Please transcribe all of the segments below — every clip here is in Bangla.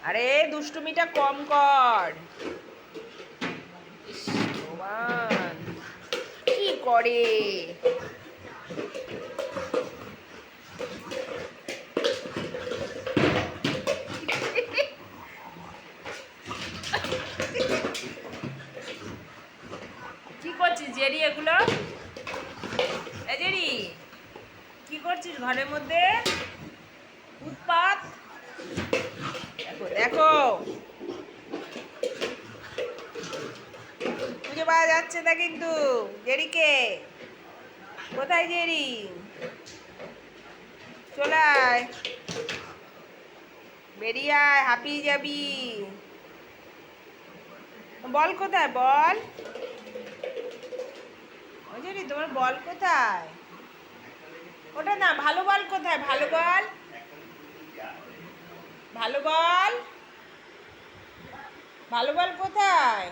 আরে দুষ্টুমিটা কম কর। ইস, ভগবান কি করে। কি করছিস জেরি এগুলো? এ জেরি, কি করছিস ঘরের মধ্যে? উৎপাত। দেখো দেখো, খুঁজে পাওয়া যাচ্ছে না কিন্তু জেরিকে। কোথায় জেরি? চলে আয়, বেরিয়ে আয়, হাঁপিয়ে যাবি। বল কোথায় বল? ওই জেরি, তোমার বল কোথায়? ওটা না, ভালো বল কোথায়? ভালো বল, ভালো বল, ভালো বল কোথায়?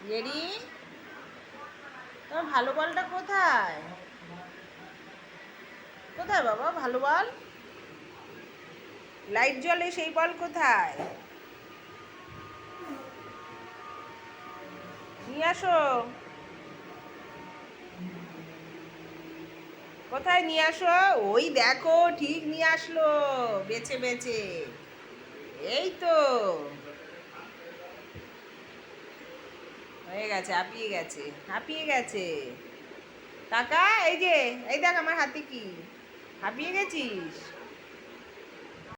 জেরি, তোমার ভালো বলটা কোথায়? কোথায় বাবা ভালো বল? লাইট জ্বলে সেই বল কোথায়? নিয়ে আসো। কোথায় নিয়ে আসো? ওই দেখো, ঠিক নিয়ে আসলো, বেছে বেছে। এই তো হয়ে গেছে, হাঁপিয়ে গেছে, হাঁপিয়ে গেছে। কাকা, এই যে, এই দেখ আমার হাতে কি। হাঁপিয়ে গেছিস?